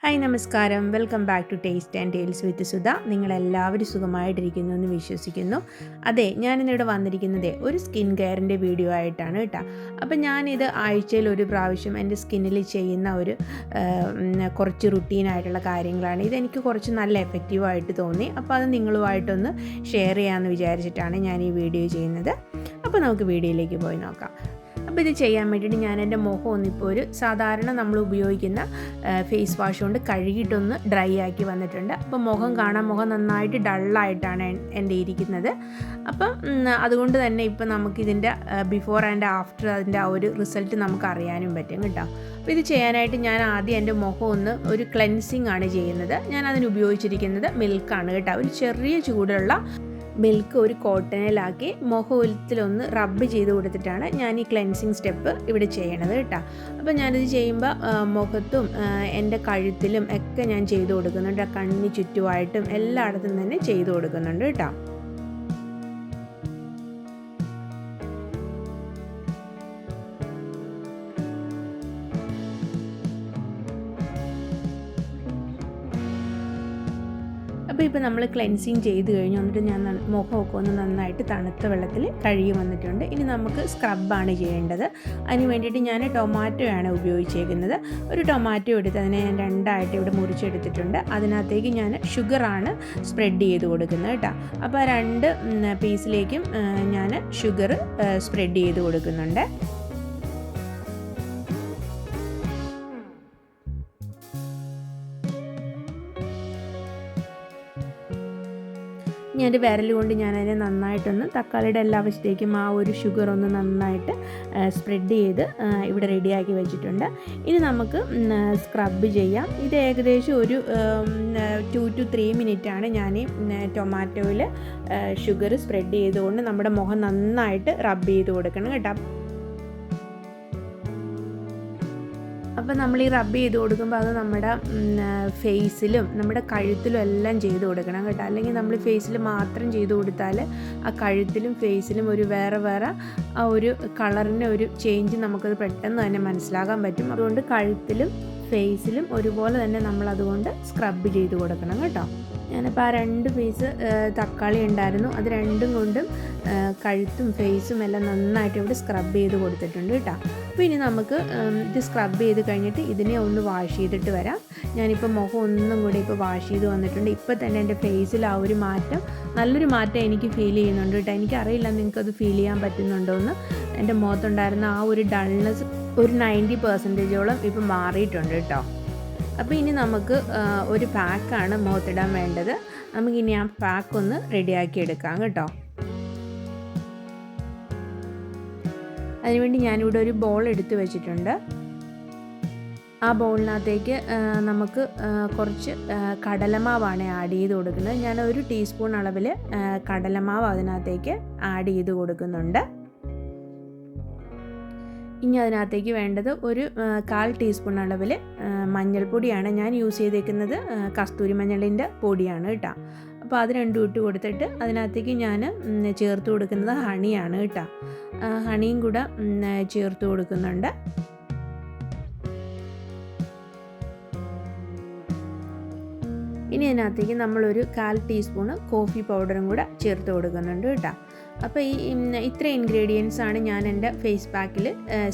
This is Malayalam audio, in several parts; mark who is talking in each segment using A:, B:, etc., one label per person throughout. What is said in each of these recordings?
A: ഹായ് നമസ്കാരം, welcome back to taste and tales with Sudha. നിങ്ങളെല്ലാവരും സുഖമായിട്ടിരിക്കുന്നു എന്ന് വിശ്വസിക്കുന്നു. അതെ, ഞാനിന്നിവിടെ വന്നിരിക്കുന്നത് ഒരു സ്കിൻ കെയറിൻ്റെ വീഡിയോ ആയിട്ടാണ് കേട്ടോ. അപ്പം ഞാനിത് ആഴ്ചയിൽ ഒരു പ്രാവശ്യം എൻ്റെ സ്കിന്നിൽ ചെയ്യുന്ന ഒരു കുറച്ച് റുട്ടീനായിട്ടുള്ള കാര്യങ്ങളാണ്. ഇതെനിക്ക് കുറച്ച് നല്ല എഫക്റ്റീവായിട്ട് തോന്നി. അപ്പോൾ അത് നിങ്ങളുമായിട്ടൊന്ന് ഷെയർ ചെയ്യാമെന്ന് വിചാരിച്ചിട്ടാണ് ഞാൻ ഈ വീഡിയോ ചെയ്യുന്നത്. അപ്പോൾ നമുക്ക് വീഡിയോയിലേക്ക് പോയി നോക്കാം. അപ്പോൾ ഇത് ചെയ്യാൻ വേണ്ടിയിട്ട് ഞാൻ എൻ്റെ മുഖം ഒന്നിപ്പോൾ ഒരു സാധാരണ നമ്മൾ ഉപയോഗിക്കുന്ന ഫേസ് വാഷ് കൊണ്ട് കഴുകിയിട്ടൊന്ന് ഡ്രൈ ആക്കി വന്നിട്ടുണ്ട്. അപ്പോൾ മുഖം നന്നായിട്ട് ഡള്ളായിട്ടാണ് എൻ്റെ ഇരിക്കുന്നത്. അപ്പം അതുകൊണ്ട് തന്നെ ഇപ്പം നമുക്കിതിൻ്റെ ബിഫോർ ആൻഡ് ആഫ്റ്റർ അതിൻ്റെ ആ ഒരു റിസൾട്ട് നമുക്ക് അറിയാനും പറ്റും കേട്ടോ. അപ്പോൾ ഇത് ചെയ്യാനായിട്ട് ഞാൻ ആദ്യം എൻ്റെ മുഖം ഒരു ക്ലെൻസിങ് ആണ് ചെയ്യുന്നത്. ഞാൻ അതിന് ഉപയോഗിച്ചിരിക്കുന്നത് മിൽക്കാണ് കേട്ടോ. ഒരു ചെറിയ ചൂടുള്ള മിൽക്ക് ഒരു കോട്ടണിലാക്കി മുഖത്തിലൊന്ന് റബ്ബ് ചെയ്ത് കൊടുത്തിട്ടാണ് ഞാൻ ഈ ക്ലെൻസിങ് സ്റ്റെപ്പ് ഇവിടെ ചെയ്യണത് കേട്ടോ. അപ്പോൾ ഞാനിത് ചെയ്യുമ്പോൾ മുഖത്തും എൻ്റെ കഴുത്തിലും ഒക്കെ ഞാൻ ചെയ്ത് കൊടുക്കുന്നുണ്ട്. കണ്ണിന് ചുറ്റുമായിട്ടും എല്ലായിടത്തും തന്നെ ചെയ്ത് കൊടുക്കുന്നുണ്ട് കേട്ടോ. അപ്പോൾ ഇപ്പോൾ നമ്മൾ ക്ലെൻസിങ് ചെയ്ത് കഴിഞ്ഞു. എന്നിട്ട് ഞാൻ മുഖമൊക്കെ ഒന്ന് നന്നായിട്ട് തണുത്ത വെള്ളത്തിൽ കഴുകി വന്നിട്ടുണ്ട്. ഇനി നമുക്ക് സ്ക്രബാണ് ചെയ്യേണ്ടത്. അതിന് വേണ്ടിയിട്ട് ഞാൻ ടൊമാറ്റോയാണ് ഉപയോഗിച്ചേക്കുന്നത്. ഒരു ടൊമാറ്റോ എടുത്ത് അതിനെ ഞാൻ രണ്ടായിട്ട് ഇവിടെ മുറിച്ചെടുത്തിട്ടുണ്ട്. അതിനകത്തേക്ക് ഞാൻ ഷുഗറാണ് സ്പ്രെഡ് ചെയ്ത് കൊടുക്കുന്നത് കേട്ടോ. അപ്പോൾ ആ രണ്ട് പീസിലേക്കും ഞാൻ ഷുഗർ സ്പ്രെഡ് ചെയ്ത് കൊടുക്കുന്നുണ്ട്. ഞാൻ വിരൽ കൊണ്ട് ഞാനതിനെ നന്നായിട്ടൊന്ന് തക്കാളിയുടെ എല്ലാ വശത്തേക്കും ആ ഒരു ഷുഗർ ഒന്ന് നന്നായിട്ട് സ്പ്രെഡ് ചെയ്ത് ഇവിടെ റെഡിയാക്കി വെച്ചിട്ടുണ്ട്. ഇനി നമുക്ക് സ്ക്രബ് ചെയ്യാം. ഇത് ഏകദേശം ഒരു 2 to 3 മിനിറ്റാണ് ഞാൻ ഈ ടൊമാറ്റോയിൽ ഷുഗർ സ്പ്രെഡ് ചെയ്തുകൊണ്ട് നമ്മുടെ മുഖം നന്നായിട്ട് റബ്ബ് ചെയ്ത് കൊടുക്കണം കേട്ടോ. അപ്പോൾ നമ്മൾ ഈ റബ്ബ് ചെയ്ത് കൊടുക്കുമ്പോൾ അത് നമ്മുടെ ഫേസിലും നമ്മുടെ കഴുത്തിലും എല്ലാം ചെയ്ത് കൊടുക്കണം കേട്ടോ. അല്ലെങ്കിൽ നമ്മൾ ഫേസിൽ മാത്രം ചെയ്ത് കൊടുത്താൽ ആ കഴുത്തിലും ഫേസിലും ഒരു വേറെ ആ ഒരു കളറിൻ്റെ ഒരു ചേഞ്ച് നമുക്കത് പെട്ടെന്ന് തന്നെ മനസ്സിലാക്കാൻ പറ്റും. അതുകൊണ്ട് കഴുത്തിലും ഫേസിലും ഒരുപോലെ തന്നെ നമ്മൾ അതുകൊണ്ട് സ്ക്രബ് ചെയ്ത് കൊടുക്കണം കേട്ടോ. ഞാനിപ്പോൾ ആ 2 പീസ് തക്കാളി ഉണ്ടായിരുന്നു. അത് രണ്ടും കൊണ്ടും കഴുത്തും ഫേസും എല്ലാം നന്നായിട്ട് ഇവിടെ സ്ക്രബ് ചെയ്ത് കൊടുത്തിട്ടുണ്ട് കേട്ടോ. അപ്പോൾ ഇനി നമുക്ക് ഇത് സ്ക്രബ് ചെയ്ത് കഴിഞ്ഞിട്ട് ഇതിനെ ഒന്ന് വാഷ് ചെയ്തിട്ട് വരാം. ഞാനിപ്പോൾ മുഖം ഒന്നും കൂടി ഇപ്പോൾ വാഷ് ചെയ്ത് വന്നിട്ടുണ്ട്. ഇപ്പോൾ തന്നെ എൻ്റെ ഫേസിൽ ആ ഒരു മാറ്റം, നല്ലൊരു മാറ്റം എനിക്ക് ഫീൽ ചെയ്യുന്നുണ്ട് കേട്ടോ. എനിക്കറിയില്ല നിങ്ങൾക്കത് ഫീൽ ചെയ്യാൻ പറ്റുന്നുണ്ടോ എന്ന്. എൻ്റെ മുഖത്തുണ്ടായിരുന്ന ആ ഒരു ഡൾനെസ് ഒരു 90% ഇപ്പം മാറിയിട്ടുണ്ട് കേട്ടോ. അപ്പോൾ ഇനി നമുക്ക് ഒരു പാക്കാണ് മുഖത്തിടാൻ വേണ്ടത്. നമുക്കിനി ആ പാക്ക് ഒന്ന് റെഡിയാക്കി എടുക്കാം കേട്ടോ. അതിനുവേണ്ടി ഞാനിവിടെ ഒരു ബോൾ എടുത്ത് വെച്ചിട്ടുണ്ട്. ആ ബോളിനകത്തേക്ക് നമുക്ക് കുറച്ച് കടലമാവാണ് ആഡ് ചെയ്ത് കൊടുക്കുന്നത്. ഞാൻ 1 ടീസ്പൂൺ അളവിൽ കടലമാവ് അതിനകത്തേക്ക് ആഡ് ചെയ്ത് കൊടുക്കുന്നുണ്ട്. ഇനി അതിനകത്തേക്ക് വേണ്ടത് ഒരു 1/4 ടീസ്പൂൺ അളവിൽ മഞ്ഞൾപ്പൊടിയാണ്. ഞാൻ യൂസ് ചെയ്തേക്കുന്നത് കസ്തൂരി മഞ്ഞളിൻ്റെ പൊടിയാണ് കേട്ടോ. അപ്പോൾ അത് രണ്ടും ഇട്ട് കൊടുത്തിട്ട് അതിനകത്തേക്ക് ഞാൻ ചേർത്ത് കൊടുക്കുന്നത് ഹണിയാണ് കേട്ടോ. ഹണിയും കൂടെ ചേർത്ത് കൊടുക്കുന്നുണ്ട്. ഇനി അതിനകത്തേക്ക് നമ്മളൊരു 1/4 ടീസ്പൂണ് കോഫി പൗഡറും കൂടെ ചേർത്ത് കൊടുക്കുന്നുണ്ട് കേട്ടോ. അപ്പോൾ ഇത്ര ഇൻഗ്രീഡിയൻസ് ആണ് ഞാൻ എൻ്റെ ഫേസ് പാക്കിൽ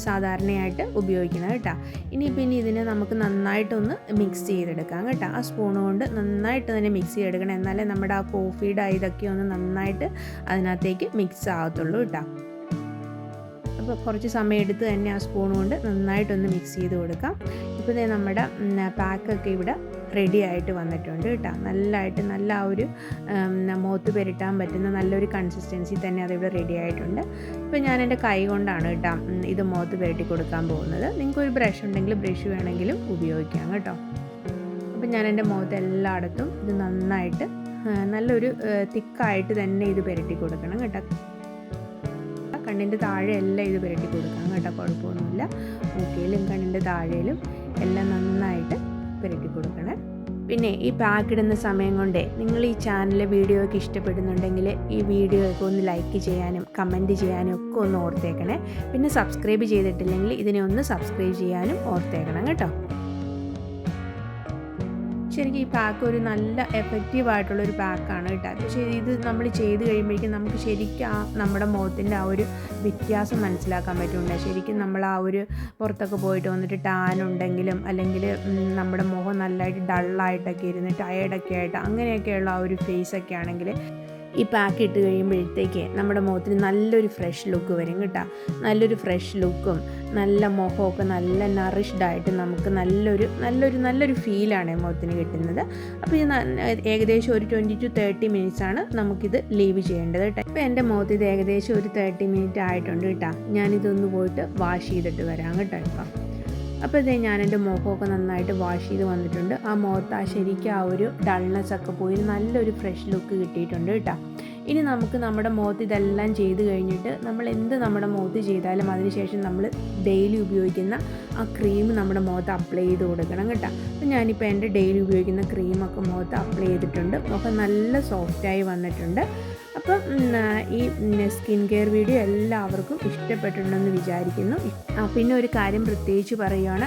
A: സാധാരണയായിട്ട് ഉപയോഗിക്കുന്നത് കേട്ടോ. ഇനി ഇതിനെ നമുക്ക് നന്നായിട്ടൊന്ന് മിക്സ് ചെയ്തെടുക്കാം കേട്ടോ. ആ സ്പൂൺ കൊണ്ട് നന്നായിട്ട് തന്നെ മിക്സ് ചെയ്തെടുക്കണം. എന്നാലേ നമ്മുടെ ആ കോഫിയുടെ ഇതൊക്കെ ഒന്ന് നന്നായിട്ട് അതിനകത്തേക്ക് മിക്സ് ആകത്തുള്ളൂ കേട്ടോ. അപ്പോൾ കുറച്ച് സമയം എടുത്ത് തന്നെ ആ സ്പൂൺ കൊണ്ട് നന്നായിട്ടൊന്ന് മിക്സ് ചെയ്ത് കൊടുക്കാം. ഇപ്പോൾ നമ്മുടെ പാക്കൊക്കെ ഇവിടെ റെഡി ആയിട്ട് വന്നിട്ടുണ്ട് കേട്ടോ. നല്ല ആ ഒരു മുഖത്ത് പുരട്ടാൻ പറ്റുന്ന നല്ലൊരു കൺസിസ്റ്റൻസി തന്നെ അതിവിടെ റെഡി ആയിട്ടുണ്ട്. ഇപ്പോൾ ഞാൻ എൻ്റെ കൈ കൊണ്ടാണ് കേട്ടോ ഇത് മുഖത്ത് പുരട്ടി കൊടുക്കാൻ പോകുന്നത്. നിങ്ങൾക്കൊരു ബ്രഷ് ഉണ്ടെങ്കിൽ ബ്രഷ് വേണമെങ്കിലും ഉപയോഗിക്കാം കേട്ടോ. അപ്പോൾ ഞാൻ എൻ്റെ മുഖത്ത് എല്ലായിടത്തും ഇത് നന്നായിട്ട് നല്ലൊരു തിക്കായിട്ട് തന്നെ ഇത് പുരട്ടി കൊടുക്കണം കേട്ടോ. കണ്ണിൻ്റെ താഴെ എല്ലാം ഇത് പുരട്ടി കൊടുക്കാം കേട്ടോ. കുഴപ്പമൊന്നുമില്ല. മൂക്കയിലും കണ്ണിൻ്റെ താഴെയിലും എല്ലാം നന്നായിട്ട് പുരട്ടി കൊടുക്കണേ. പിന്നെ ഈ പാക്ക് ഇടുന്ന സമയം കൊണ്ട് നിങ്ങൾ ഈ ചാനലിലെ വീഡിയോ ഒക്കെ ഇഷ്ടപ്പെടുന്നുണ്ടെങ്കിൽ ഈ വീഡിയോ ഒക്കെ ഒന്ന് ലൈക്ക് ചെയ്യാനും കമൻറ്റ് ചെയ്യാനും ഒക്കെ ഒന്ന് ഓർത്തേക്കണേ. പിന്നെ സബ്സ്ക്രൈബ് ചെയ്തിട്ടില്ലെങ്കിൽ ഇതിനെ ഒന്ന് സബ്സ്ക്രൈബ് ചെയ്യാനും ഓർത്തേക്കണം കേട്ടോ. ശരിക്കും ഈ പാക്ക് ഒരു നല്ല എഫക്റ്റീവായിട്ടുള്ളൊരു പാക്കാണ് കേട്ടോ. പക്ഷേ ഇത് നമ്മൾ ചെയ്ത് കഴിയുമ്പോഴേക്കും നമുക്ക് ശരിക്കും നമ്മുടെ മുഖത്തിൻ്റെ ആ ഒരു വ്യത്യാസം മനസ്സിലാക്കാൻ പറ്റുന്നുണ്ട്. ശരിക്കും നമ്മൾ ആ ഒരു പുറത്തൊക്കെ പോയിട്ട് വന്നിട്ട് ടാൻ ഉണ്ടെങ്കിലും അല്ലെങ്കിൽ നമ്മുടെ മുഖം നല്ലതായിട്ട് ഡള്ളായിട്ടൊക്കെ ഇരുന്ന് ടയേർഡൊക്കെ ആയിട്ട് അങ്ങനെയൊക്കെയുള്ള ആ ഒരു ഫേസൊക്കെ ആണെങ്കിൽ ഈ പാക്ക് ഇട്ട് കഴിയുമ്പോഴത്തേക്ക് നമ്മുടെ മുഖത്തിന് നല്ലൊരു ഫ്രഷ് ലുക്ക് വരും കേട്ടോ. നല്ലൊരു ഫ്രഷ് ലുക്കും നല്ല മുഖമൊക്കെ നല്ല നറിഷ്ഡായിട്ട് നമുക്ക് നല്ലൊരു ഫീലാണ് മുഖത്തിന് കിട്ടുന്നത്. അപ്പോൾ ഇത് ഏകദേശം ഒരു 20 to 30 മിനിറ്റ്സാണ് നമുക്കിത് ലീവ് ചെയ്യേണ്ടത് കേട്ടോ. ഇപ്പോൾ എൻ്റെ മുഖത്ത് ഇത് ഏകദേശം ഒരു 30 മിനിറ്റ് ആയിട്ടുണ്ട് കേട്ടോ. ഞാനിതൊന്ന് പോയിട്ട് വാഷ് ചെയ്തിട്ട് വരാം കേട്ടോ. ഇപ്പം അപ്പോൾ ഇതേ ഞാൻ എൻ്റെ മുഖമൊക്കെ നന്നായിട്ട് വാഷ് ചെയ്ത് വന്നിട്ടുണ്ട്. ആ മുഖത്ത് ശരിക്കും ആ ഒരു ഡൾനെസ്സൊക്കെ പോയി നല്ലൊരു ഫ്രഷ് ലുക്ക് കിട്ടിയിട്ടുണ്ട് കേട്ടോ. ഇനി നമുക്ക് നമ്മുടെ മുഖത്ത് ഇതെല്ലാം ചെയ്ത് കഴിഞ്ഞിട്ട് നമ്മൾ നമ്മുടെ മുഖത്ത് ചെയ്താലും അതിനുശേഷം നമ്മൾ ഡെയിലി ഉപയോഗിക്കുന്ന ആ ക്രീം നമ്മുടെ മുഖത്ത് അപ്ലൈ ചെയ്ത് കൊടുക്കണം കേട്ടോ. അപ്പോൾ ഞാനിപ്പോൾ എൻ്റെ ഡെയിലി ഉപയോഗിക്കുന്ന ക്രീമൊക്കെ മുഖത്ത് അപ്ലൈ ചെയ്തിട്ടുണ്ട്. മുഖം നല്ല സോഫ്റ്റായി വന്നിട്ടുണ്ട്. അപ്പം ഈ സ്കിൻ കെയർ വീഡിയോ എല്ലാവർക്കും ഇഷ്ടപ്പെട്ടിട്ടുണ്ടെന്ന് വിചാരിക്കുന്നു. പിന്നെ ഒരു കാര്യം പ്രത്യേകിച്ച് പറയുകയാണ്,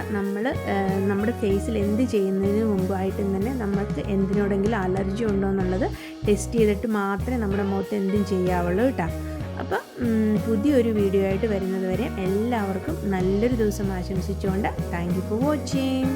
A: നമ്മുടെ ഫേസിൽ എന്ത് ചെയ്യുന്നതിന് മുമ്പായിട്ട് തന്നെ നമുക്ക് എന്തിനോടെങ്കിലും അലർജി ഉണ്ടോ എന്നുള്ളത് ടെസ്റ്റ് ചെയ്തിട്ട് മാത്രമേ നമ്മുടെ മുഖത്ത് എന്തും ചെയ്യാവുള്ളൂ കേട്ടോ. അപ്പം പുതിയൊരു വീഡിയോ ആയിട്ട് വരുന്നത് വരെ എല്ലാവർക്കും നല്ലൊരു ദിവസം ആശംസിച്ചുകൊണ്ട് താങ്ക് യു ഫോർ വാച്ചിങ്.